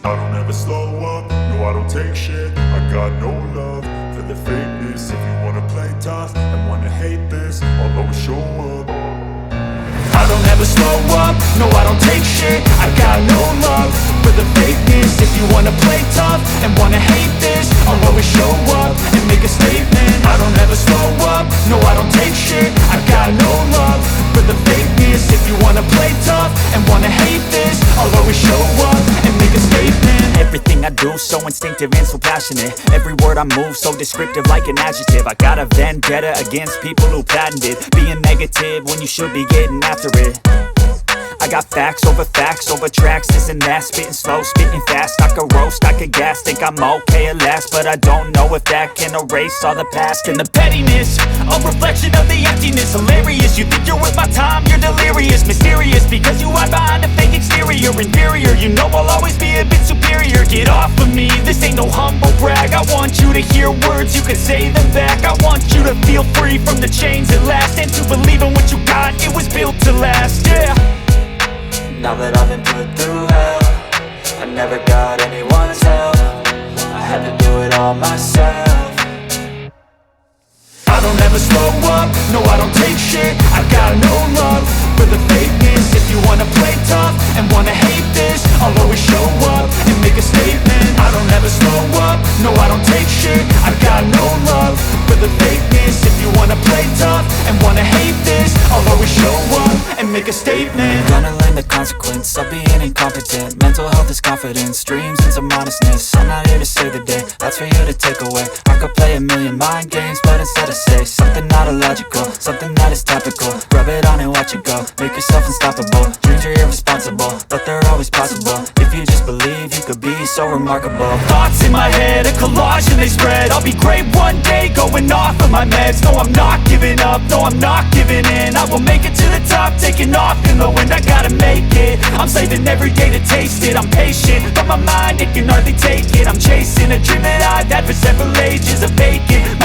I don't ever slow up, no I don't take shit. I got no love for the fakeness. If you wanna play tough and wanna hate this, I'll always show up. I don't ever slow up, no I don't take shit. I got no love for the fakeness. If you wanna play tough and wanna hate this, I'll always show up and make a statement. I don't ever slow up, no I don't take shit. I got no love for the fakeness. If you wanna play tough and wanna hate this, I'll always show up and make a statement. Everything I do so instinctive and so passionate. Every word I move so descriptive like an adjective. I got a vendetta against people who patented being negative when you should be getting after it. I got facts over tracks, this and that. Spitting slow, spitting fast, I could roast, I could gas. Think I'm okay at last, but I don't know if that can erase all the past. And the pettiness, a reflection of the emptiness. Hilarious, you think you're worth my time, you're delirious. Mysterious, because you hide behind a fake exterior. Inferior, you know I'll always be a bit superior. Get off of me, this ain't no humble brag. I want you to hear words, you can say them back. I want you to feel free from the chains at last, and to believe in what you got, it was built to last, yeah. Now that I've been put through hell, I never got anyone's help. I had to do it all myself. I don't ever slow up, no I don't take shit. I got no love for the fakeness. If you wanna play tough and wanna hate this, I'll always show up and make a statement. I don't ever slow up, no I don't take shit. I got no love for the fakeness. If you wanna play tough and wanna hate this, I'll always show up and make a statement. Gonna learn the consequence of being incompetent. Mental health is confidence, dreams and some honestness. I'm not here to save the day, that's for you to take away. I could play a million mind games, but instead I say something not illogical, something that is topical. Rub it on and watch it go, make yourself unstoppable. Dreams are irresponsible, but they're always possible. If you just believe, you could be so remarkable. Thoughts in my head, a collage and they spread. I'll be great one day, going off of my meds. No, I'm not giving up, no, I'm not giving in. I will make it to the top, taking off in the wind. I gotta make it, I'm saving every day to taste it. I'm patient, but my mind, it can hardly take it. I'm chasing a dream that I've had for several ages, a vacant